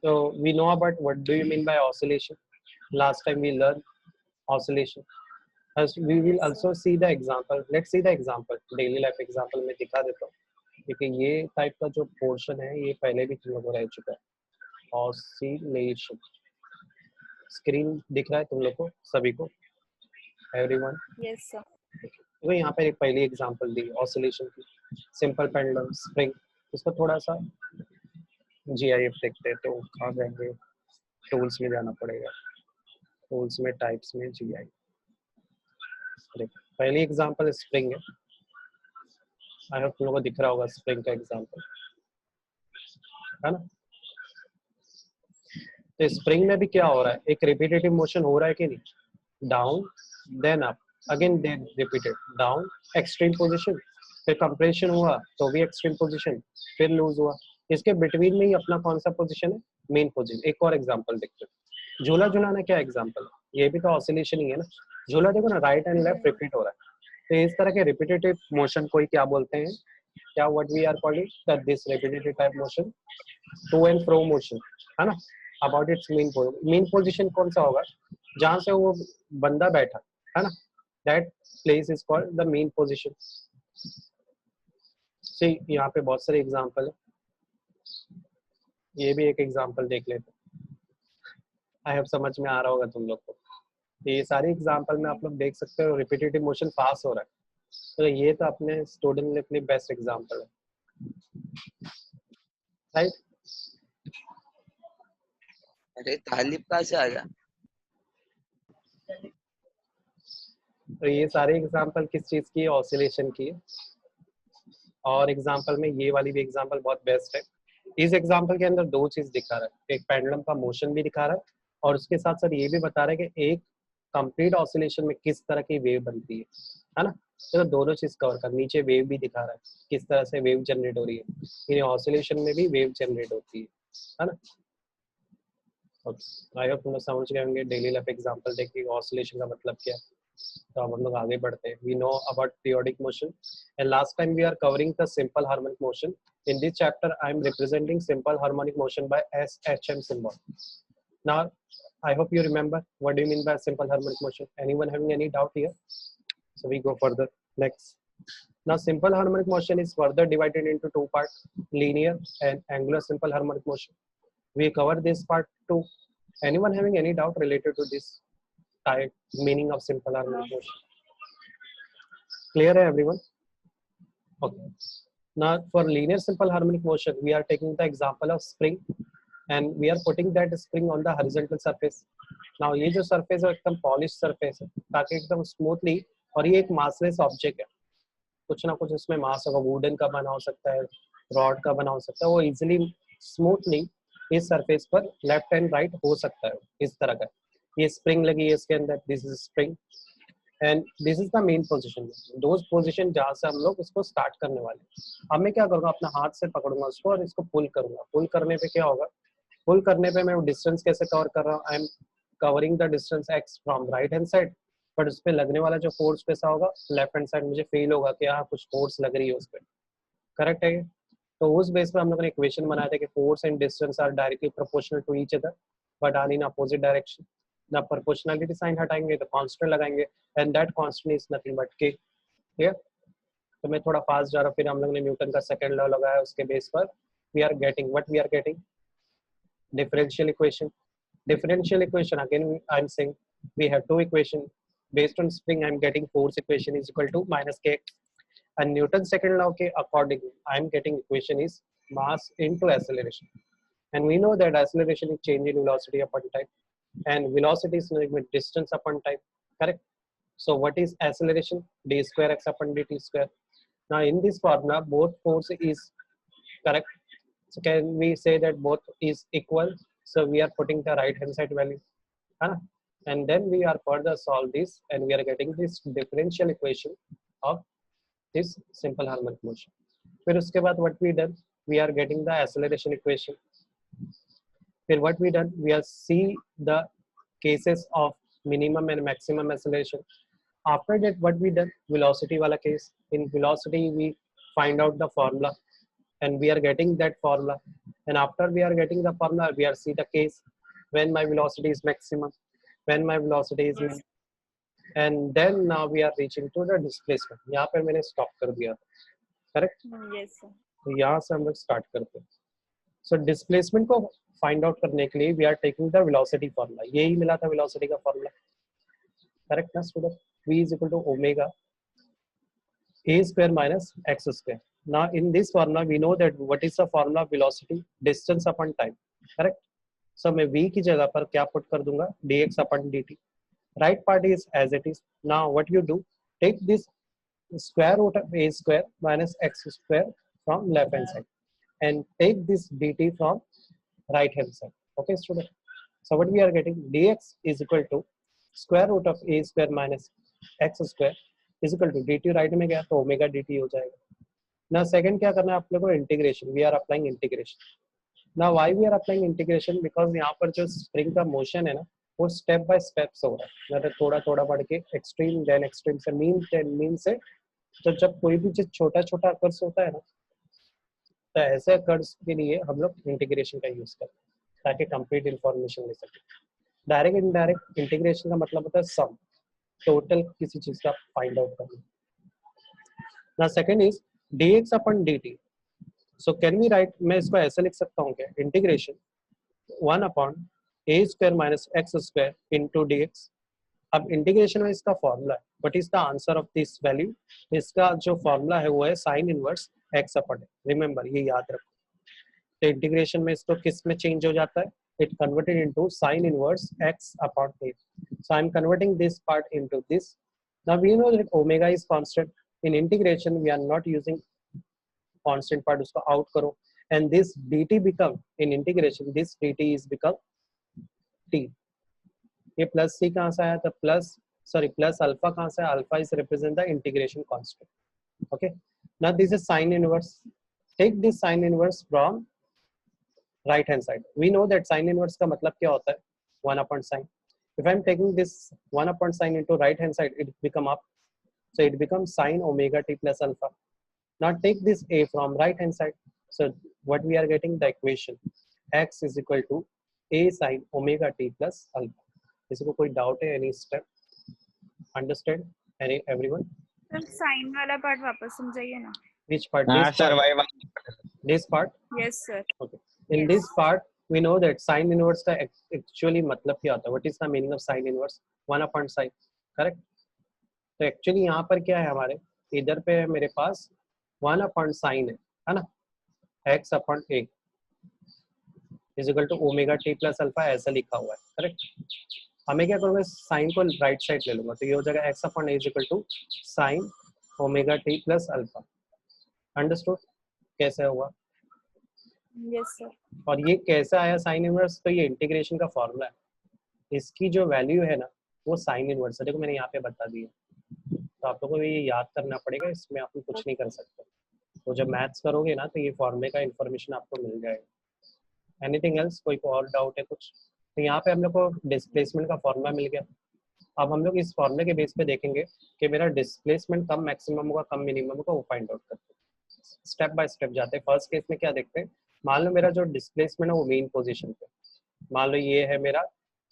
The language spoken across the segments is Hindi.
So we know about what do you mean by oscillation. Last time we learned oscillation. As we will Yes, also see the example. Let's see the example. Daily life example में दिखा देता हूँ क्योंकि ये टाइप का जो पोर्शन है ये पहले भी तुम लोगों को रह चुका है. ऑसिलेशन. स्क्रीन दिख रहा है तुम लोग को सभी को? एवरीवन? yes, sir. तो यहाँ पे एक पहली एग्जांपल दी ऑसिलेशन की. Simple pendulum spring. इसको थोड़ा सा GIF देखते हैं. तो कहाँ जाएंगे? टूल्स में जाना पड़ेगा. टूल्स में टाइप्स में GIF. पहली एग्जांपल स्प्रिंग है. आई होप तुम लोगों को दिख रहा होगा स्प्रिंग का एग्जांपल, है ना? तो स्प्रिंग में भी क्या हो रहा है? एक रिपीटेटिव मोशन हो रहा है कि नहीं? Down then up again then repeated down extreme position, फिर कंप्रेशन हुआ तो भी एक्सट्रीम पोजीशन, फिर लूज हुआ. इसके बिटवीन में ही अपना कौन सा पोजीशन है? Main position. एक और एग्जांपल देखते हैं. झूला झुलाना क्या एग्जांपल है? ये भी तो ऑसिलेशन ही है ना. झूला देखो ना, राइट एंड लेफ्ट रिपीट हो रहा है. तो इस तरह के रिपीटेटिव मोशन को क्या बोलते हैं? क्या what we are calling that this repetitive type motion, to and fro motion, है ना? अबाउट इट्स मेन पोजीशन कौन सा होगा? जहां से वो बंदा बैठा है ना, that place is called the main position. See यहाँ पे बहुत सारे एग्जांपल है. ये भी एक एग्जांपल देख लेते हैं. आई होप समझ में आ रहा होगा तुम लोग को. ये सारे एग्जांपल में आप लोग देख सकते हो रिपीटेटिव मोशन पास हो रहा है. तो ये तो अपने स्टूडेंट के लिए बेस्ट एग्जांपल है, राइट? अरे तालिब कहाँ से आ गया? तो ये सारे एग्जांपल किस चीज की है? ऑसिलेशन की है. और एग्जांपल में ये वाली भी एग्जांपल बहुत बेस्ट है. इस एग्जांपल के अंदर दो चीज दिखा रहा है. एक पेंडुलम का मोशन भी दिखा रहा है और उसके साथ साथ ये भी बता रहा है कि एक कंप्लीट ऑसिलेशन में किस तरह की वेव बनती है ना? तो दोनों चीज कवर कर. नीचे वेव भी दिखा रहा है किस तरह से वेव जनरेट हो रही है. इन ऑसिलेशन में भी वेव जनरेट होती है ना? आई होप तुम लोग समझ गए होंगे. डेली लाइफ एग्जांपल देखिए ऑसिलेशन का मतलब क्या है. तो अब हम लोग आगे बढ़ते हैं. We know about periodic motion and last time we are covering the simple harmonic motion. In this chapter, I am representing simple harmonic motion by SHM symbol. Now, I hope you remember what do you mean by simple harmonic motion. Anyone having any doubt here? So we go further. Next. Now, simple harmonic motion is further divided into two parts: linear and angular simple harmonic motion. We cover this part too. Anyone having any doubt related to this type meaning of simple harmonic motion? Clear, everyone? Okay. Now, for linear simple harmonic motion, we are taking the example of spring, and we are putting that spring on the horizontal surface. Now, ये जो surface है एकदम polished surface है ताकि एकदम smoothly, और ये एक massless object है. कुछ ना कुछ इसमें mass होगा. wooden का बना हो सकता है, rod का बना हो सकता है. वो easily smoothly इस surface पर left and right हो सकता है. इस तरह का ये spring लगी है इसके अंदर. This is spring. And this is the main position. Those position जहाँ से हम लोग इसको स्टार्ट करने वाले हैं. अब मैं क्या करूँगा? अपना हाथ से पकड़ूंगा उसको और इसको पुल करूंगा. पुल करने पे क्या होगा? पुल करने पे मैं डिस्टेंस कैसे कवर कर रहा हूँ? I am covering the distance x from right hand side, but उस पर लगने वाला जो फोर्स कैसा होगा? लेफ्ट हैंड साइड मुझे फील होगा कि यहाँ कुछ फोर्स लग रही है उस पर. करेक्ट है? तो उस बेस पर हम लोगों ने इक्वेशन बनाया था कि force and distance are directly proportional to each other but are in opposite direction. ना प्रोपोर्शनलिटी साइन हटाएंगे तो कांस्टेंट लगाएंगे, and that constant is nothing but k. Clear? तो मैं थोड़ा फास्ट जा रहा हूँ. फिर हम लोग ने न्यूटन का सेकंड लॉ लगाया. उसके बेस पर we are getting what we are getting? Differential equation. Differential equation again I am saying we have two equation based on spring. I am getting force equation is equal to minus k, and Newton's second law के according I am getting equation is mass into acceleration, and we know that acceleration is change in velocity upon time, and velocity is nothing but distance upon time. Correct? So what is acceleration? D square x upon dt square. Now in this formula both force is correct. So can we say that both is equal? So we are putting the right hand side value, and then we are further solve this, and we are getting this differential equation of this simple harmonic motion. फिर उसके बाद what we done? We are getting the acceleration equation. फिर what we done? We are see the cases of minimum and maximum acceleration. After that what we done? Velocity वाला case. In velocity we find out the formula, and we are getting that formula, and after we are getting the formula we are see the case when my velocity is maximum, when my velocity is Yes. min, and then now we are reaching to the displacement. यहाँ पे मैंने stop कर दिया, correct? Yes, sir. तो यहाँ से हम लोग start करते हैं. So displacement को find out करने के लिए we are taking the velocity formula. यही मिला था velocity का formula, correct ना student? V is equal to omega a square minus x square. Now in this formula we know that what is the formula of velocity, distance upon time, correct? So मैं v की जगह पर क्या put कर दूंगा, dx upon dt. Right part is as it is. Now what you do, take this square root of a square minus x square from left hand side and take this dt from right hand side. Okay student, so what we are getting, dx is equal to square root of a square minus x square is equal to dt right में गया तो ओमेगा dt हो जाएगा. ना सेकंड क्या करना है आप लोगों को, integration. We are applying integration. ना why we are applying integration, because यहाँ पर जो स्प्रिंग का मोशन है ना वो स्टेप बाय स्टेप्स हो रहा है, मतलब थोड़ा थोड़ा बढ़ के एक्सट्रीम, देन एक्सट्रीम से मीन से. तो जब कोई भी चीज छोटा छोटा कर्स होता है ना, तो ऐसे कर्स के लिए हम लोग इंटीग्रेशन का यूज करते हैं ताकि कंप्लीट इंफॉर्मेशन ले सके. डायरेक्ट इनडायरेक्ट इंटीग्रेशन का मतलब होता है सम, टोटल किसी चीज का फाइंड आउट करना. ना second is dx upon dt. So can we write, मैं इसको ऐसे लिख सकता हूँ क्या, integration 1 upon a square minus x square into dx. अब इंटीग्रेशन में इसका फॉर्मूला है, what is the answer of this value, इसका जो फॉर्मूला है वो है sine inverse x upon a. Remember, ये याद रखो. तो इंटीग्रेशन में इसको किस में चेंज हो जाता है, it converted into sin inverse x upon a. So I'm converting this part into this. Now we know that omega is constant. In integration we are not using constant part, उसको out करो, and this dt become, in integration this dt is become t. ये प्लस c कहाँ से आया था, प्लस अल्फा कहाँ से, alpha is represent the integration constant. Okay, now this is sin inverse. Take this sin inverse from right hand side. We know that sin inverse का मतलब क्या होता है, 1 upon sin. If I'm taking this 1 upon sin into right hand side, it become up, so it becomes sin omega t plus alpha. Now take this a from right hand side. So what we are getting, the equation x is equal to a sin omega t plus alpha. किसी को कोई डाउट है, any step, understand, any everyone? Sir sine वाला पार्ट वापस समझाइए ना. Which part? हाँ This सर, part. वही This part. Yes, sir. Okay. In Yes. this part, we know that sin inverse का actually मतलब क्या होता है? What is the meaning of sin inverse? 1 upon sin, correct? तो actually यहाँ पर क्या है हमारे, इधर पे मेरे पास 1 upon sin है ना, x upon a is equal to omega t plus alpha, ऐसा लिखा हुआ है, करेक्ट. हमें क्या करूँगा, साइन को राइट साइड ले लूंगा, तो ये हो जाएगा x upon a is equal to sin omega t plus alpha. Understood कैसे हुआ? Yes, sir. और ये कैसे आया साइन इनवर्स, तो ये इंटीग्रेशन का फॉर्मूला है. इसकी जो वैल्यू है ना वो साइन इनवर्स है, देखो मैंने यहाँ पे बता दिया. तो आप लोगों को ये याद करना पड़ेगा, इसमें आप कुछ नहीं कर सकते. तो जब मैथ्स करोगे ना तो ये फॉर्मूले का इन्फॉर्मेशन आपको मिल जाएगा. एनीथिंग एल्स, कोई को और डाउट है कुछ? तो यहाँ पे हम लोग को डिस्प्लेसमेंट का फॉर्मूला मिल गया. अब हम लोग इस फॉर्मूले के बेस पे देखेंगे कि मेरा डिस्प्लेसमेंट कम मैक्सिमम होगा कम मिनिमम होगा, वो फाइंड आउट करते हैं. स्टेप बाय स्टेप जाते हैं. फर्स्ट केस में क्या देखते हैं, मान लो मेरा जो डिस्प्लेसमेंट है वो मेन पोजीशन पे, मान लो ये है मेरा,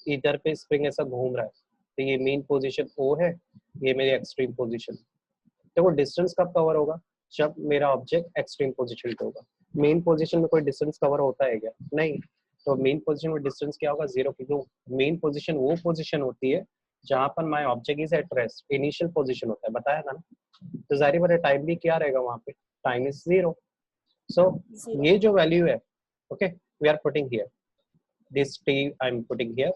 इधर पे स्प्रिंग ऐसा घूम रहा है, तो ये मेन पोजीशन O है, ये मेरी एक्सट्रीम पोजीशन. तो वो डिस्टेंस कब कवर होगा, जब मेरा ऑब्जेक्ट एक्सट्रीम पोजीशन पे होगा. मेन पोजीशन में कोई डिस्टेंस कवर होता है क्या, नहीं. तो मेन पोजीशन में डिस्टेंस क्या होगा, 0, क्योंकि मेन पोजीशन वो पोजीशन होती है जहाँ पर my object is at rest, initial position होता है, बताया था ना. तो जाहिर बात है टाइम भी क्या रहेगा वहाँ पे, टाइम इज 0. सो ये जो वैल्यू है, okay, we are putting here this t, I am putting here,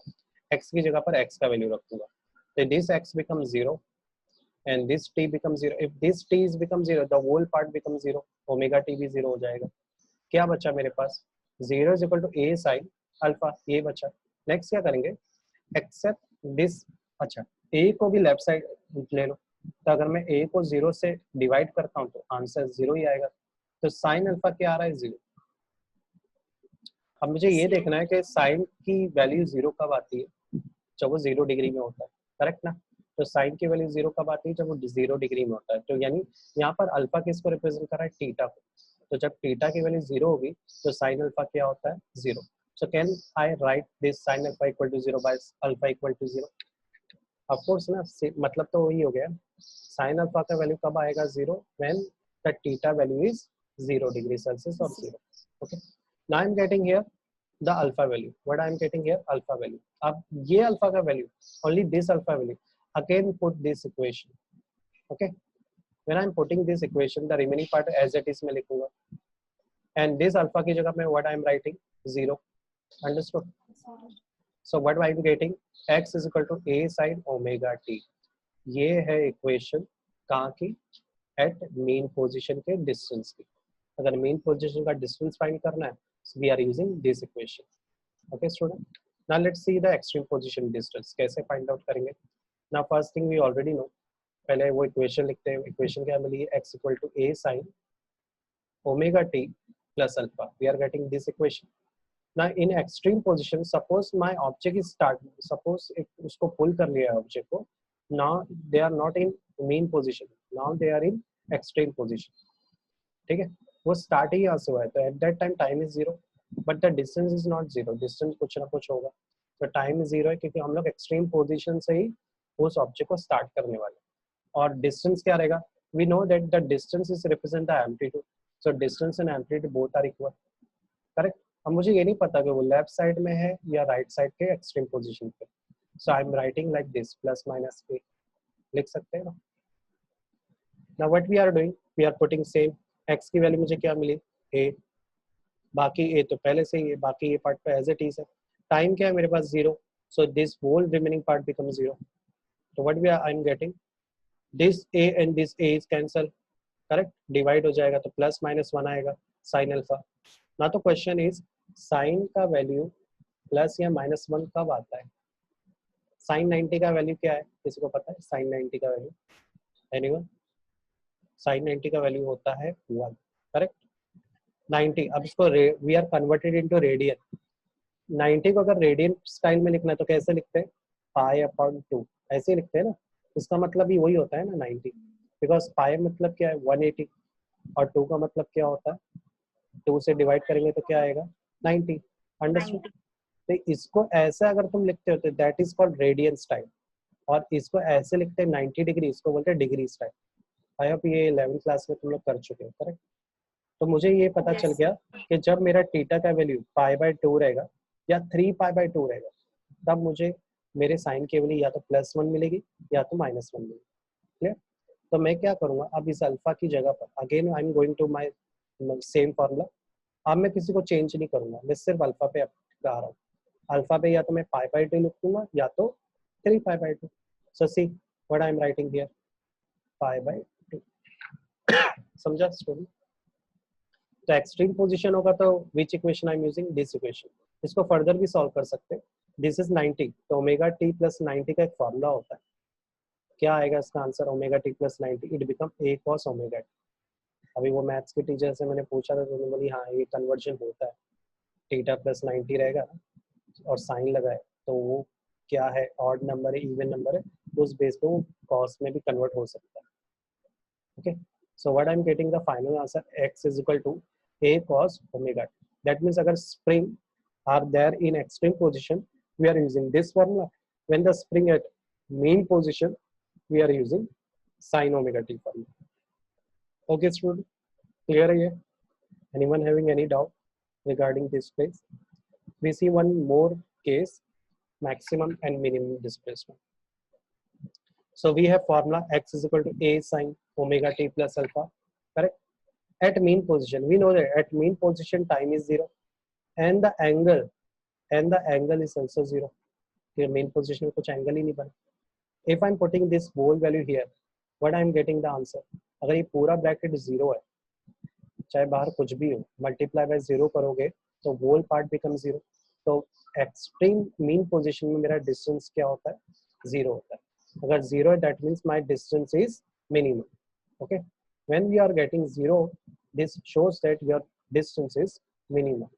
x की जगह पर x का वैल्यू रखूंगा, तो this x become 0 and this t becomes 0. If this t is become 0, the whole part becomes 0, omega t भी 0 हो जाएगा. क्या बचा मेरे पास, 0 is equal to a sin alpha, ये बचा. नेक्स्ट क्या करेंगे, एक्सेप्ट दिस. अच्छा, a को भी लेफ्ट साइड ले लो, तो अगर मैं a को 0 से डिवाइड करता हूँ तो आंसर 0 ही आएगा. तो साइन अल्फा क्या आ रहा है, 0. अब मुझे ये देखना है कि साइन की वैल्यू 0 कब आती है, जब वो 0 डिग्री में होता है, करेक्ट ना. तो साइन की वैल्यू 0 कब आती है, जब वो 0 डिग्री में होता है. तो यानी यहाँ पर अल्फा किसको रिप्रेजेंट कर रहा है, थीटा को. तो जब थीटा की वैल्यू 0 होगी तो साइन अल्फा क्या होता है 0. So can I write this sine alpha equal to 0 by alpha equal to 0. Of course ना, मतलब तो वही हो गया. साइन अल्फा का वैल्यू कब आएगा 0? When the theta value is 0 degree Celsius और 0. Okay, now I am getting here the alpha value. What I am getting here? Alpha value. अब ये alpha का value, only this alpha value. Again put this equation. Okay. When I am putting this equation, the remaining part as it is मैं लिखूंगा. And this alpha की जगह में what I am writing? 0. Understood? So what I am getting? X is equal to a sin omega t. ये है equation कहाँ की? At mean position के distance की. अगर mean position का distance find करना है, so we are using this equation. Okay, student. Now let's see the extreme position distance. कैसे find out करेंगे? Now first thing we already know. पहले वो equation लिखते हैं. Equation क्या मिली है? X equal to a sin omega t plus alpha. We are getting this equation. Now in extreme position, suppose my object is start. Suppose उसको pull कर लिया है object को. Now they are not in mean position. Now they are in extreme position. ठीक है? वो स्टार्ट ही यहाँ से हुआ है, तो at that time time is 0, but the distance is not 0. Distance कुछ ना कुछ होगा, तो टाइम इज 0 है क्योंकि हम लोग एक्सट्रीम पोजीशन से ही उस ऑब्जेक्ट को स्टार्ट करने वाले. और डिस्टेंस क्या रहेगा? We know that the distance is represent the amplitude, so distance and amplitude both are equal. Correct. अब मुझे ये नहीं पता कि वो लेफ्ट साइड में है या राइट साइड के एक्सट्रीम पोजिशन पे, so I am writing like this plus minus a. लिख सकते हैं ना. Now what we are doing, we are putting same. x की वैल्यू मुझे क्या मिली? a. बाकी a तो पहले से ही है, बाकी ये पार्ट पे एज इट इज है. टाइम क्या है मेरे पास? 0. So this whole remaining part become 0. तो what we are I am getting, this a and this a is cancel. Correct. Divide हो जाएगा तो प्लस माइनस 1 आएगा साइन अल्फा. ना तो क्वेश्चन इज साइन का वैल्यू प्लस या माइनस 1 कब आता है? साइन 90 का वैल्यू क्या है? किसी को पता है साइन 90 का वैल्यू? एनीवन? साइन 90 का वैल्यू होता है 1. करेक्ट. 90. अब इसको we are converted into radian. 90 को अगर रेडियन स्टाइल में लिखना है तो कैसे लिखते हैं? Pi upon 2. ऐसे ही लिखते हैं ना. इसका मतलब भी वही होता है ना 90, बिकॉज पाई मतलब क्या है? 180, और 2 का मतलब क्या होता है? 2 से डिवाइड करेंगे तो क्या आएगा? 90. अंडरस्टूड. तो इसको ऐसे अगर तुम लिखते हो तो that is called radian style, और इसको ऐसे लिखते हैं 90 डिग्री, इसको बोलते हैं डिग्री स्टाइल. आई होप ये 11th क्लास में तुम लोग कर चुके हो. करेक्ट. तो मुझे ये पता चल गया कि जब मेरा थीटा का वैल्यू π/2 रहेगा या 3π/2 रहेगा, तब मुझे मेरे साइन की वैल्यू या तो +1 मिलेगी या तो -1 मिलेगी. क्लियर. तो मैं क्या करूँगा, अब इस अल्फा की जगह पर again I am going to my same formula. अब मैं किसी को चेंज नहीं करूँगा, मैं सिर्फ अल्फा पे आ रहा हूँ. अल्फा पे या तो मैं π/2 लिख दूंगा या तो 3π/2. So see what I am writing here, π/2. समझा स्टूडेंट? तो एक्सट्रीम पोजीशन होगा तो which equation I am using? This equation. इसको फर्दर भी सॉल्व कर सकते हैं. दिस इज 90, तो ओमेगा टी प्लस 90 का एक फॉर्मूला होता है. क्या आएगा इसका answer? Omega T plus 90 it become a cos omega T. अभी वो मैथ्स के टीचर से मैंने पूछा था तो उन्होंने बोली हाँ ये कन्वर्जन होता है. थीटा प्लस 90 रहेगा और साइन लगाए तो वो क्या है? ऑड नंबर है, इवन नंबर है, उस बेस पे वो कॉस में भी कन्वर्ट हो सकता है. Okay. So what I'm getting the final answer, x is equal to a cos omega t. That means अगर spring are there in extreme position, we are using this formula. When the spring at mean position, we are using sin omega t formula. Okay, student, clear है ये? Anyone having any doubt regarding this place? We see one more case, maximum and minimum displacement. So we have formula x is equal to a sin omega t plus alpha. Correct. At mean position, we know that at mean position time is 0 and the angle is also 0. Here mean position में कुछ angle ही नहीं बना. If I'm putting this whole value here, what I'm getting the answer? अगर ये पूरा bracket 0 है, चाहे बाहर कुछ भी हो, multiply by 0 करोगे तो whole part becomes 0. तो extreme mean position में मेरा distance क्या होता है? 0 होता है. अगर 0 है that means my distance is minimum. Okay. When we are getting 0, this shows that your distance is minimum.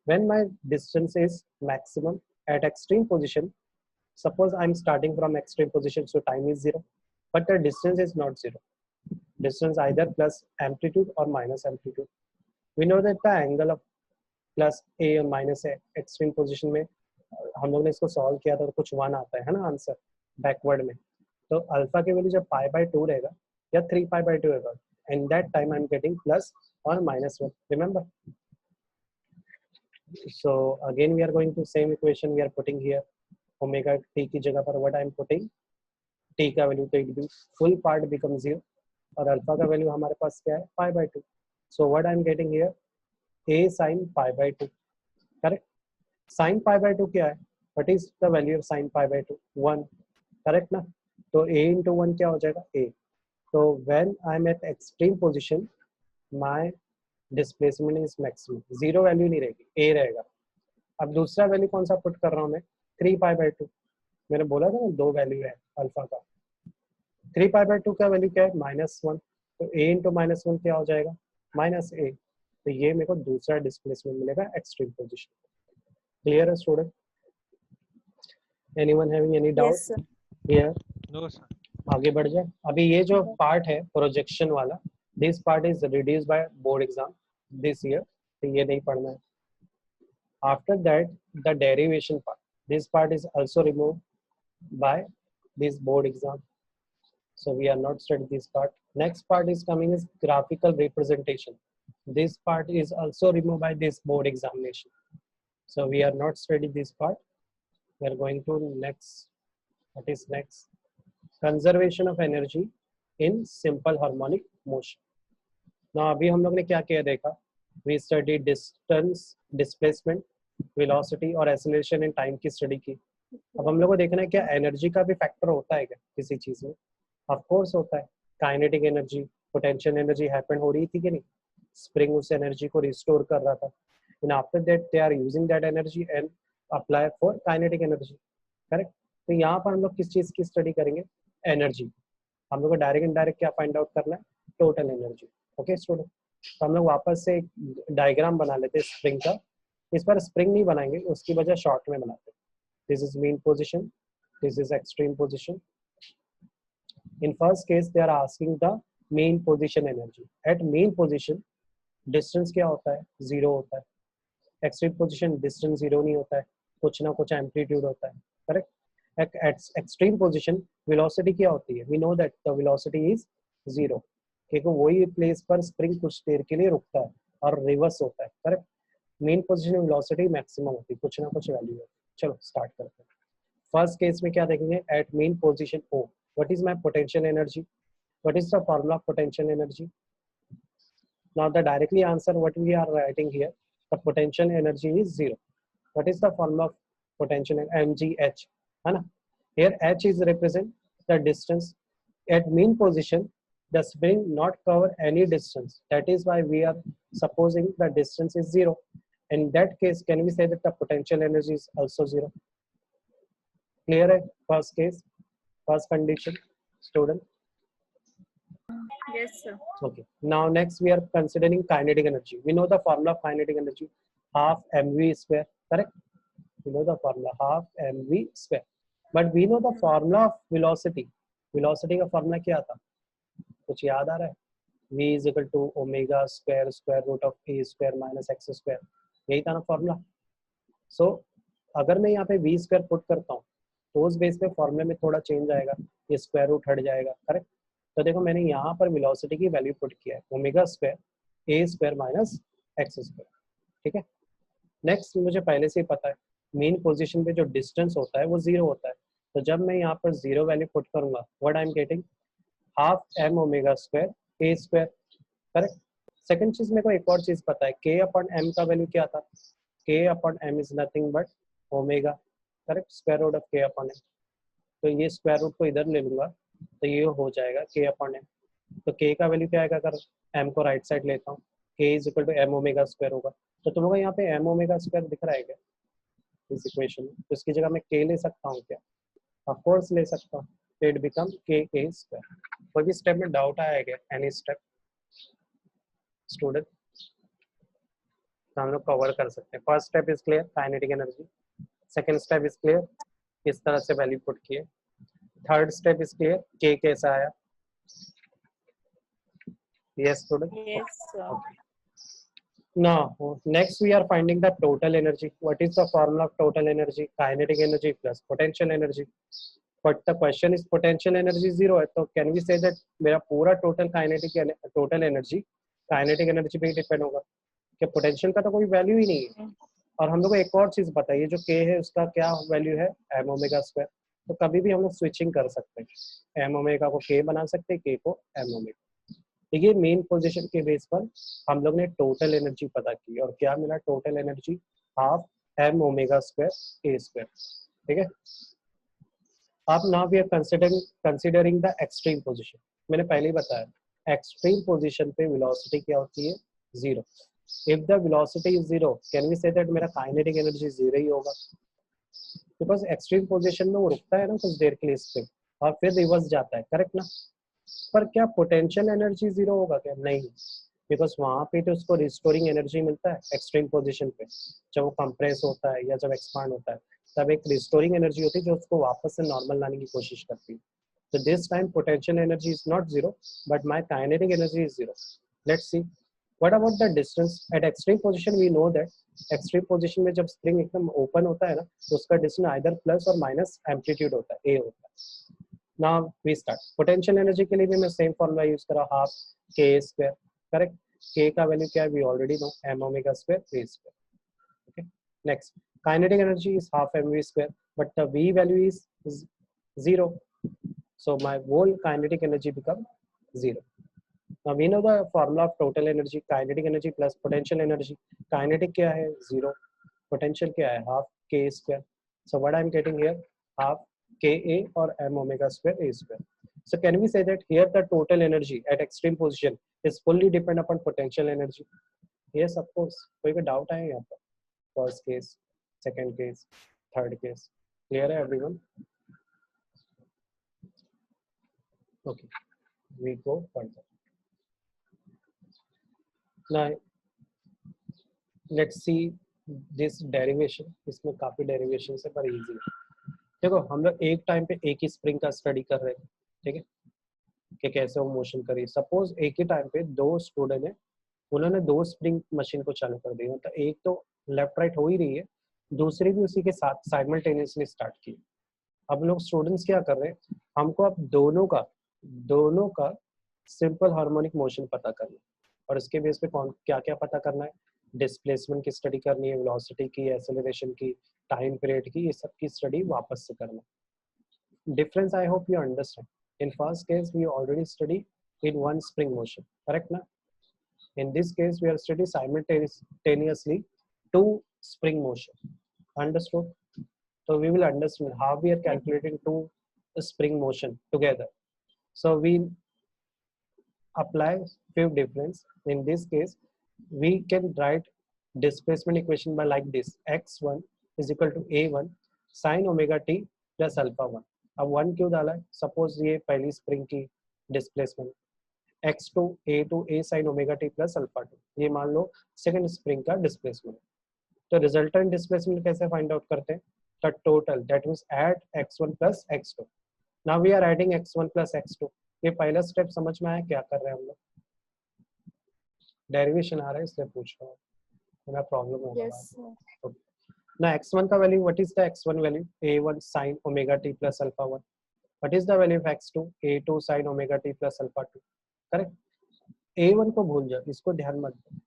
When my distance is maximum at extreme position, suppose I'm starting from extreme position, so time is 0, but the distance is not 0. Distance either plus amplitude or minus amplitude. We know that the angle of plus a और माइनस ए एक्सट्रीम पोजीशन में हम लोग ने इसको सॉल्व किया था तो कुछ 1 आता है ना आंसर बैकवर्ड में। तो अल्फा की वैल्यू जब π/2 रहेगा या 3π/2 रहेगा, and that time I am getting plus और -1, remember. So again we are going to same equation we are putting here, omega t की जगह पर what I am putting t का वैल्यू, तो it will full part become 0 और अल्फा का वैल्यू हमारे पास क्या है π/2। So what I am getting here a sin π/2, correct. sin π/2 क्या है, what is the value of sin π/2, 1, correct ना। तो a into 1 क्या हो जाएगा a। तो when I am at extreme position my displacement is maximum, 0 value नहीं रहेगी, a रहेगा। अब दूसरा वैल्यू कौन सा पुट कर रहा हूँ मैं, 3π/2। मैंने बोला था ना 2 वैल्यू है अल्फा का, 3π/2 का वैल्यू क्या है -1, तो a इंटू -1 क्या हो जाएगा -a। तो ये मेरे को दूसरा डिस्प्लेसमेंट मिलेगा एक्सट्रीम पोजिशन। क्लियर है student? Anyone having any doubt Yes, sir. Here? No sir. आगे बढ़ जाए। अभी ये जो पार्ट है प्रोजेक्शन वाला, this part is reduced by board exam this year, तो ये नहीं पढ़ना है। After that the derivation part, this part is also removed by this board exam, so we are not studying this part. Next part is coming is graphical representation. This part is also removed by this board examination, so we are not studying this part. We are going to next. What is next? Conservation of energy in simple harmonic motion. Now अभी हम लोग ने क्या किया देखा, we studied distance, displacement, velocity और acceleration in time की स्टडी की। अब हम लोग को देखना है क्या एनर्जी का भी फैक्टर होता है क्या किसी चीज में। ऑफ कोर्स होता है, kinetic energy, potential energy happen हो रही थी कि नहीं, स्प्रिंग उस एनर्जी को रिस्टोर कर रहा था, and after that they are using that energy and apply for kinetic energy, correct. तो यहाँ पर हम लोग किस चीज की स्टडी करेंगे, एनर्जी। हम लोग को डायरेक्ट इनडायरेक्ट क्या फाइंड आउट करना है, टोटल एनर्जी। ओके स्टूडेंट, तो हम लोग वापस से एक डायग्राम बना लेते हैं स्प्रिंग का। इस पर स्प्रिंग नहीं बनाएंगे, उसकी वजह शॉर्ट में बनाते हैं। This is mean position, this is extreme position. In first case they are asking the mean position energy. At mean position distance क्या होता है, 0 होता है। extreme position distance 0 नहीं होता है, कुछ ना कुछ amplitude होता है, correct। at extreme position velocity क्या होती है, we know that the velocity is 0, क्योंकि वही प्लेस पर स्प्रिंग कुछ देर के लिए रुकता है और रिवर्स होता है, correct. Main position velocity maximum होती है, कुछ ना कुछ वैल्यू है। चलो स्टार्ट करते हैं। फर्स्ट केस में क्या देखेंगे, at mean position O, what is my potential energy, what is the formula of potential energy? Now the directly answer what we are writing here, the potential energy is 0. What is the formula of potential, mgh, है ना। Here h is represent the distance at mean position, the spring not cover any distance, that is why we are supposing the distance is 0. In that case can we say that the potential energy is also 0? Clear है first case, first condition student? Yes, sir. Okay, now next we are considering kinetic energy. We know the formula of kinetic energy, half mv square, correct? We know the formula half mv square, but we know the formula of velocity. Velocity का formula क्या था, कुछ याद आ रहा है? v is equal to omega square root of a square minus x square, यही था ना formula। so अगर मैं यहाँ पे v square पुट करता हूँ तो उस बेस पे फॉर्मूले में थोड़ा चेंज आएगा, ये स्क्वायर रूट हट जाएगा, करेक्ट। तो देखो मैंने यहाँ पर वेलोसिटी की वैल्यू पुट किया है, omega square a square minus x square, ठीक है। नेक्स्ट मुझे पहले से ही पता है मेन पोजीशन पे जो डिस्टेंस होता है वो 0 होता है, तो जब मैं यहाँ पर 0 वैल्यू पुट करूंगा what I am getting, half m omega square a square, correct. Second चीज मेरे को एक और चीज पता है, के अपॉन एम का वैल्यू क्या था, k upon m is nothing but omega, correct, square root of k upon m. तो ये स्क्वायर रूट को इधर ले लूंगा तो ये हो जाएगा के अपॉन एम। तो के का वैल्यू क्या आएगा, अगर एम को राइट साइड लेता हूँ, k is equal to m omega square होगा। तो तुम लोग यहाँ पे एम ओमेगा स्क्वायर दिख रहा है क्या इस इक्वेशन में, तो इसकी जगह मैं के ले सकता हूँ क्या, ऑफ कोर्स ले सकता हूँ, तो इट बिकम के ए स्क्वायर। कोई भी स्टेप में डाउट आया क्या, एनी स्टेप स्टूडेंट? तो हम लोग कवर कर सकते हैं। First step is clear, kinetic energy. Second step is clear, किस तरह से वैल्यू पुट किए। थर्ड स्टेप इज क्लियर, के कैसा आया। Yes student? Yes, sir. Now, next we are finding the total energy. What is the formula of total energy? Kinetic energy plus potential energy. But the question is potential energy zero है, तो can we say that मेरा पूरा total energy kinetic energy पे ही depend होगा? कि potential का तो कोई value ही नहीं है. और हम लोग को एक और चीज बताइए, जो k है उसका क्या वैल्यू है? m omega square. तो कभी भी हम लोग स्विचिंग कर सकते हैं, m ओमेगा को k बना सकते हैं, k को m ओमेगा. देखिए मेन पोजीशन के बेस पर हम लोग ने टोटल एनर्जी पता की और क्या मिला? Total energy half m omega square a square. ठीक है. अब now we are considering the extreme position. मैंने पहले ही बताया एक्सट्रीम पोजीशन पे वेलोसिटी क्या होती है? Zero. If the velocity is zero, can we say that मेरा काइनेटिक एनर्जी जीरो ही होगा? बिकॉज एक्सट्रीम पोजीशन में वो रुकता है ना कुछ देर के लिए स्प्रिंग और फिर रिवर्स जाता है, करेक्ट ना? पर क्या पोटेंशियल एनर्जी जीरो होगा क्या? नहीं, बिकॉज वहां पे तो उसको रिस्टोरिंग एनर्जी मिलता है एक्सट्रीम पोजीशन पे. जब वो कंप्रेस होता है या जब एक्सपांड होता है तब एक रिस्टोरिंग एनर्जी होती है जो उसको वापस से नॉर्मल लाने की कोशिश करती है. तो this time potential energy is not zero but my kinetic energy is zero. Let's see what about the distance at extreme position. We know that extreme position में जब स्प्रिंग एकदम ओपन होता है ना तो उसका डिस्टेंस आइदर प्लस और माइनस एम्पलीट्यूड होता है, ए होता है. Now we start. Potential energy के लिए भी मैं सेम फॉर्मूला यूज करा, half k square. Correct. k का वैल्यू क्या है? We already know, m omega square a square. Okay. Next, kinetic energy is half mv square but the v value is zero. So my whole kinetic energy become zero. Now we know the formula of total energy, kinetic energy plus potential energy. Kinetic क्या है? Zero. Potential क्या है? Half k square. So what I am getting here? Half ka or m omega square a square. So can we say that here the total energy at extreme position is fully depend upon potential energy? Yes, of course. कोई doubt है यहाँ पर? First case, second case, third case. Clear है everyone? Okay, we go further. Now let's see this derivation. इसमें काफी derivation है पर easy है. देखो हम लोग एक टाइम पे एक ही स्प्रिंग का स्टडी कर रहे हैं, ठीक है, कि कैसे वो मोशन करी. सपोज एक ही टाइम पे दो स्टूडेंट है, उन्होंने दो स्प्रिंग मशीन को चालू कर दी, तो एक तो लेफ्ट राइट हो ही रही है, दूसरी भी उसी के साथ साइमल्टेनियसली स्टार्ट की. अब लोग स्टूडेंट्स क्या कर रहे हैं, हमको अब दोनों का सिंपल हार्मोनिक मोशन पता करना है और इसके बेस पे कौन क्या क्या पता करना है? डिस्प्लेसमेंट की स्टडी करनी है, वेलोसिटी की, एक्सेलरेशन की, टाइम पीरियड की, ये सब की स्टडी वापस से करना. Difference I hope you understand. In first case we already study in one spring motion, correct ना? In this case we are study simultaneously two spring motion. Understood? So we will understand how we are calculating two spring motion together. So we apply few difference. In this case, we can write displacement equation by like this: x1 is equal to a1 sin omega t plus alpha 1. अब 1 क्यों डाला है? सपोज ये पहली स्प्रिंग की displacement, x2 a2 a sin omega t plus alpha 2, ये मान लो सेकंड स्प्रिंग का डिस्प्लेसमेंट. तो रिजल्टेंट डिस्प्लेसमेंट कैसे फाइंड आउट करते हैं? The total, that means add x1 plus x2. Now we are adding x1 plus x2. ये पहला स्टेप समझ में आया क्या कर रहे हैं हम लोग? डेरिवेशन आ रहा है इसलिए पूछ रहा हूँ, मेरा प्रॉब्लम होगा. Yes, sir. ना x1 का value, what is the x1 value? a1 sin omega t plus alpha 1. What is the value of x2? a2 sin omega t plus alpha 2. Correct. a1 को भूल जाओ, इसको ध्यान मत दो.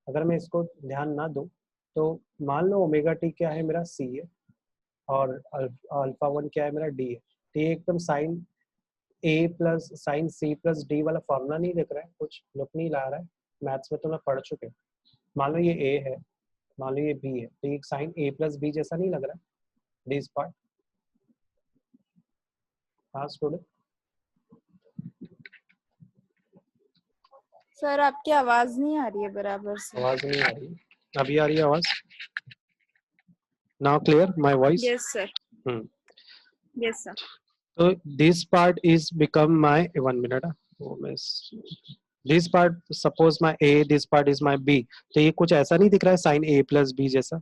अगर मैं इसको ध्यान ना दूं तो मान लो ओमेगा टी क्या है मेरा? c है और अल्फा 1 क्या है मेरा? d है. तो ये एकदम sine a plus sine c plus d वाला फॉर्मूला नहीं दिख रहा है, कुछ लुक नहीं ला रहा है. मैथ्स में तो मैं पढ़ चुके. मान लो ये a है, मान लो ये b है, तो ये साइन a प्लस b जैसा नहीं लग रहा है दिस पार्ट? हाँ स्टूडेंट. सर आपकी आवाज नहीं आ रही है बराबर से. आवाज नहीं आ रही? अभी आ रही है आवाज? Now clear my voice? Yes, sir. Yes, sir. So this part is become my 1 minute. This part suppose my a, this part is my b. तो ये कुछ ऐसा नहीं दिख रहा है sin a plus b जैसा?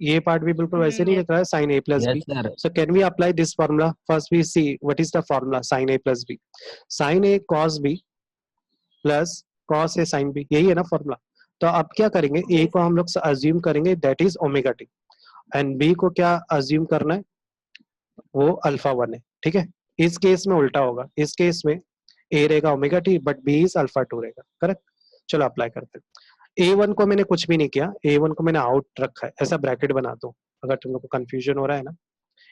ये पार्ट भी बिल्कुल वैसे नहीं दिख रहा है sin a plus b. So can we apply this formula? First we see what is the formula sin a plus b. Sin a cos b plus cos a sin b, यही है ना फॉर्मूला. तो अब क्या करेंगे, ए को हम लोग अज्यूम करेंगे that is omega t, and b को क्या अज्यूम करना है, वो अल्फा 1 है, ठीक है। इस केस में उल्टा होगा, इस केस में ए रहेगा omega t but b is alpha 2 रहेगा, करेक्ट। चलो अप्लाई करते हैं। A1 को मैंने कुछ भी नहीं किया, A1 को मैंने आउट रखा है, ऐसा ब्रैकेट बना दो, अगर तुम लोग को कंफ्यूजन हो रहा है ना,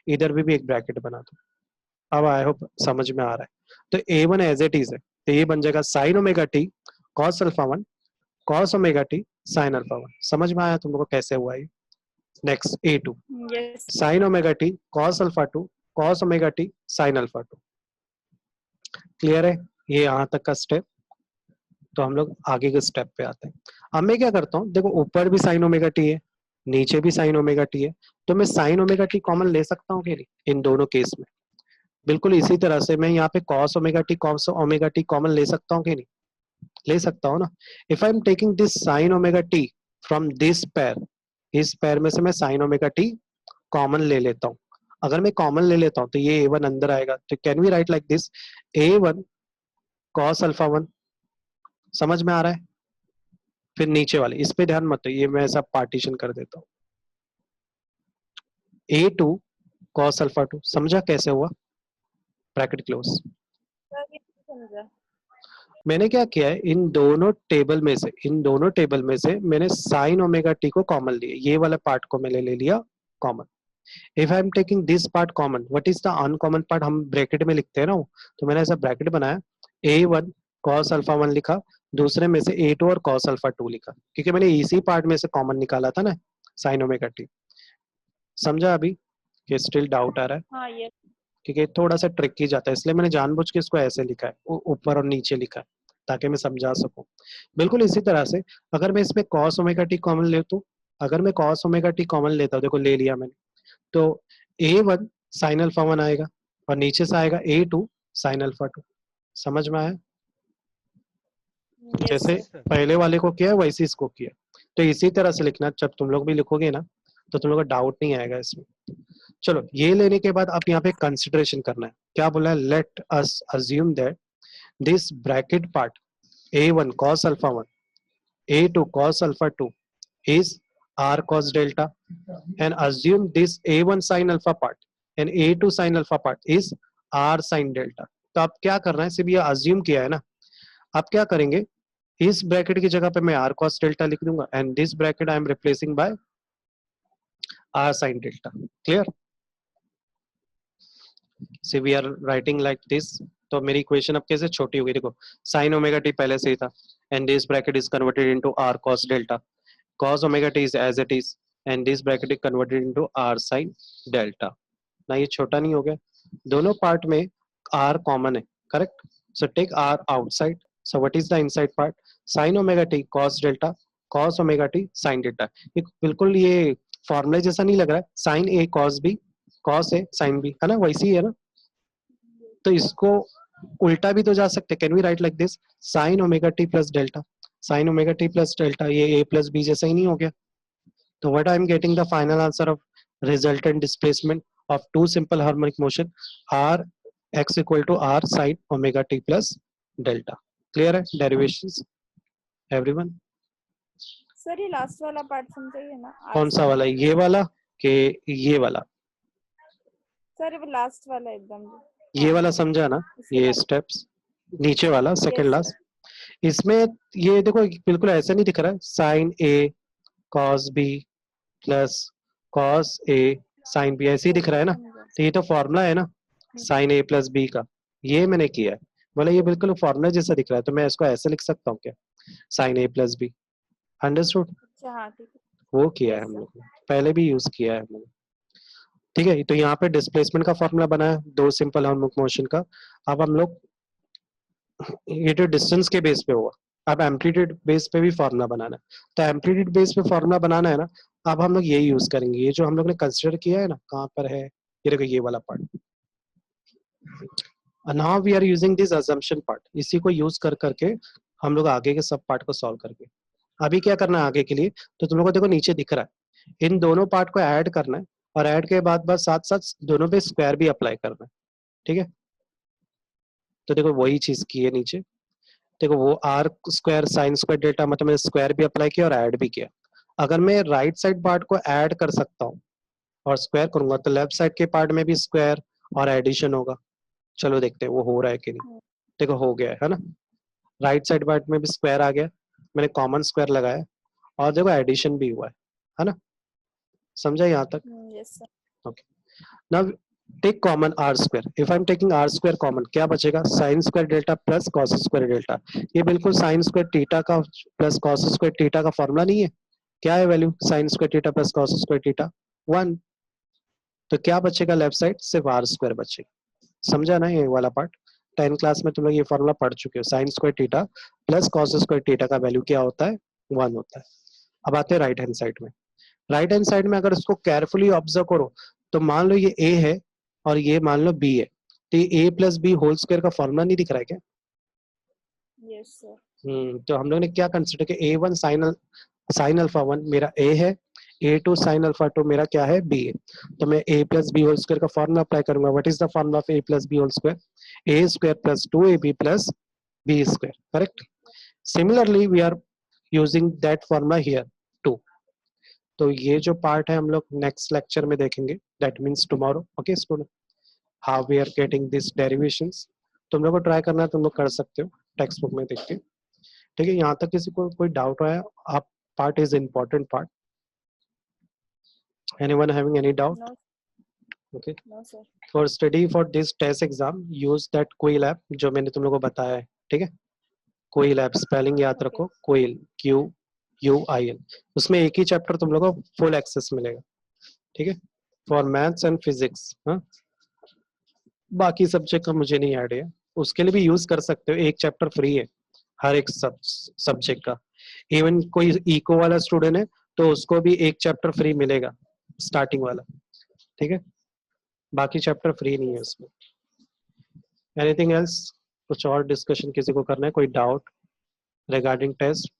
इधर भी एक ब्रैकेट बना दो। अब आई होप समझ में आ रहा है। तो A1 एज इट इज है, तो ये बन जाएगा sine omega T cos alpha 1 cos omega T sine alpha 1। समझ में आया तुम लोग को कैसे हुआ ये। Next A2 Yes. Sine omega T cos alpha 2 cos omega T sine alpha 2। Clear है ये यहाँ तक का स्टेप। तो हम लोग आगे के स्टेप पे आते हैं। अब मैं क्या करता हूँ, देखो ऊपर भी साइन ओमेगा टी है, नीचे भी साइन ओमेगा टी है, तो मैं साइन ओमेगा टी कॉमन ले सकता हूँ कि नहीं इन दोनों केस में। बिल्कुल इसी तरह से मैं यहाँ पे कॉस ओमेगा टी कॉमन ले सकता हूँ कि नहीं, ले सकता हूँ ना। If I am taking this sine omega T from this pair, इस पेयर में से मैं साइन ओमेगा टी कॉमन ले लेता हूँ। अगर मैं कॉमन ले लेता हूँ तो ये A1 अंदर आएगा, तो can we write like this A1 cos alpha 1। समझ में आ रहा है। फिर नीचे वाले इस पे ध्यान मत दो, ये मैं ऐसा पार्टीशन कर देता हूँ। A2 cos अल्फा 2, समझा कैसे हुआ, ब्रैकेट क्लोज। सर ये नहीं समझा। मैंने क्या किया है, इन दोनों टेबल में से मैंने साइन ओमेगा टी को कॉमन लिया, ये वाला पार्ट को मैंने ले लिया common. If I am taking this part common, what is the uncommon part, हम ब्रैकेट में लिखते हैं ना वो, तो मैंने ऐसा ब्रैकेट बनाया, A1 cos अल्फा 1 लिखा, दूसरे में से A2 और cos अल्फा 2 लिखा, क्योंकि मैंने इसी पार्ट में से कॉमन निकाला था ना साइन ओमेगा टी। समझा अभी कि स्टिल डाउट आ रहा है, हाँ ये क्योंकि थोड़ा सा ट्रिकी जाता है, इसलिए मैंने जानबूझ के इसको ऐसे लिखा है, ऊपर और नीचे लिखा है ताकि मैं समझा सकूं। बिल्कुल इसी तरह से अगर मैं इसमें cos ओमेगा टी कॉमन लेता हूं, अगर मैं cos ओमेगा टी कॉमन लेता हूं, देखो ले लिया मैंने, तो A1 साइन अल्फा 1 आएगा और नीचे से आएगा A2 साइन अल्फा 2। समझ में आया। yes जैसे sir. पहले वाले को किया है वैसे इसको किया, तो इसी तरह से लिखना, जब तुम लोग भी लिखोगे ना तो तुम लोग को डाउट नहीं आएगा इसमें। चलो ये लेने के बाद अब यहाँ पे कंसिडरेशन करना है, क्या बोला है, let us assume that this bracket part A1 cos alpha 1 A2 cos alpha 2 is R cos delta, and assume this A1 sin alpha part and A2 sin alpha part is R sin delta। तो अब क्या करना है, सिर्फ ये अज्यूम किया है ना, अब क्या करेंगे, इस ब्रैकेट की जगह पे मैं R cos delta लिख दूंगा and this bracket I am replacing by R sin delta। Clear. See we are writing like this, तो मेरी इक्वेशन अब कैसे छोटी हो गई, देखो साइन ओमेगा टी पहले से ही था and this bracket is converted into R cos delta, cos omega t is as it is and this bracket is converted into R sin delta। ना ये छोटा नहीं हो गया, दोनों पार्ट में R कॉमन है, correct. So take R outside, so what is the inside part, sin omega t cos delta cos omega t sin delta। ये बिल्कुल ये फॉर्मूला जैसा नहीं लग रहा है, sin A cos B cos A sin B, है ना, वैसे ही है ना। तो इसको उल्टा भी तो जा सकते, can we write like this sin omega t plus delta, sin omega t plus delta, ये A plus B जैसा ही नहीं हो गया। तो what I am getting the final answer of resultant displacement of two simple harmonic motion r x equal to r sin omega t plus delta। clear है derivations everyone। सर ये लास्ट वाला पार्ट समझाइए ना। कौन सा वाला, ये वाला कि ये वाला, सर ये लास्ट वाला एकदम। ये वाला समझा ना, इसके ये बाद स्टेप्स नीचे वाला सेकंड yes लास्ट। sir. इसमें ये देखो बिल्कुल ऐसा नहीं दिख रहा है, sign A cos B plus cos A sine B, ऐसे ही दिख रहा है ना। तो ये तो फॉर्मूला है ना साइन ए प्लस बी का, ये मैंने किया है, बोला ये बिल्कुल फॉर्मूला जैसा दिख रहा है, तो मैं इसको ऐसे लिख सकता हूँ क्या, साइन ए प्लस बी। अंडरस्टूड। अच्छा हाँ ठीक है। वो किया है हम लोग ने, पहले भी यूज किया है हम लोग। ठीक है, तो यहाँ पे डिस्प्लेसमेंट का फॉर्मूला बना है दो सिंपल हार्मोनिक मोशन का। अब हम लोग ये जो डिस्टेंस के बेस पे हुआ, अब एम्पलीट्यूड बेस पे भी फॉर्मूला बनाना है। तो एम्पलीट्यूड बेस पे फॉर्मूला बनाना है ना, अब हम लोग यही यूज करेंगे, ये जो हम लोग ने कंसिडर किया है ना, कहाँ पर है, ये देखो ये वाला part. Now we are using this assumption part, इसी को यूज कर करके हम लोग आगे के सब पार्ट को सॉल्व करके, अभी क्या करना है आगे के लिए, तो तुम लोग को देखो नीचे दिख रहा है, इन दोनों पार्ट को ऐड करना है और ऐड के बाद बस साथ साथ दोनों पे स्क्वायर भी अप्लाई करना है। ठीक है, तो देखो वही चीज की है नीचे, देखो वो R square sine square delta मतलब मैंने स्क्वायर भी अप्लाई किया और ऐड भी किया। अगर मैं राइट साइड पार्ट को ऐड कर सकता हूँ और स्क्वायर करूंगा तो लेफ्ट साइड के पार्ट में भी स्क्वायर और एडिशन होगा। चलो देखते हैं वो हो रहा है कि नहीं। देखो हो गया है ना, राइट साइड पार्ट में भी स्क्वायर आ गया, मैंने कॉमन स्क्वायर लगाया और देखो एडिशन भी हुआ है ना। समझा यहाँ तक? Yes sir. Okay, now take common R square. If I am taking R square common, क्या बचेगा? Sine square delta plus cos square delta. ये बिल्कुल साइन स्क्वायर थीटा का प्लस कॉस स्क्वायर थीटा का फॉर्मूला नहीं है? क्या है value? Sine square theta plus cos square theta 1। तो क्या बचेगा लेफ्ट साइड? सिर्फ आर स्क्वायर बचेगा। समझा ना ये वाला पार्ट? 10 क्लास में तुम लोग ये फॉर्मूला पढ़ चुके हो, sign square theta plus cos square theta का वैल्यू क्या होता है? 1 होता है। अब आते हैं राइट हैंड साइड में। राइट हैंड साइड में अगर इसको केयरफुली ऑब्जर्व करो तो मान लो ये ए है और ये मान लो बी है, तो ये ए प्लस बी होल स्क्वायर का फॉर्मूला नहीं दिख रहा है क्या? Yes sir. तो हम लोग ने क्या कंसिडर किया? A1 साइन अल्फा 1 मेरा ए है, A2 साइन अल्फा 2 मेरा क्या है? बी है। तो मैं a plus b whole square का फॉर्मूला अप्लाई करूंगा। What is the formula of a plus b whole square? a square plus 2ab plus b square, correct? Similarly we are using that formula here too. तो ये जो पार्ट है हम लोग नेक्स्ट लेक्चर में देखेंगे, that means tomorrow. Okay student, how we are getting this derivations. तुम लोग को ट्राई करना है, तुम लोग कर सकते हो टेक्स्ट बुक में देख के। ठीक है, यहाँ तक किसी को कोई डाउट आया? आप part is important part. Anyone having any doubt? No okay, no sir. For study for this test exam use that coil app जो मैंने तुम लोग को बताया है। ठीक है, कोइल ऐप, स्पेलिंग याद रखो, कोइल QUIL। उसमें एक ही चैप्टर तुम लोग को फुल एक्सेस मिलेगा। ठीक है, फॉर मैथ्स एंड फिजिक्स। हाँ, बाकी सब्जेक्ट का मुझे नहीं आइडिया, उसके लिए भी यूज कर सकते हो। एक चैप्टर फ्री है हर एक सब्जेक्ट का। इवन कोई इको वाला स्टूडेंट है तो उसको भी एक चैप्टर फ्री मिलेगा, स्टार्टिंग वाला। ठीक है, बाकी चैप्टर फ्री नहीं है उसमें। Anything else? कुछ और डिस्कशन किसी को करना है? कोई डाउट रिगार्डिंग टेस्ट?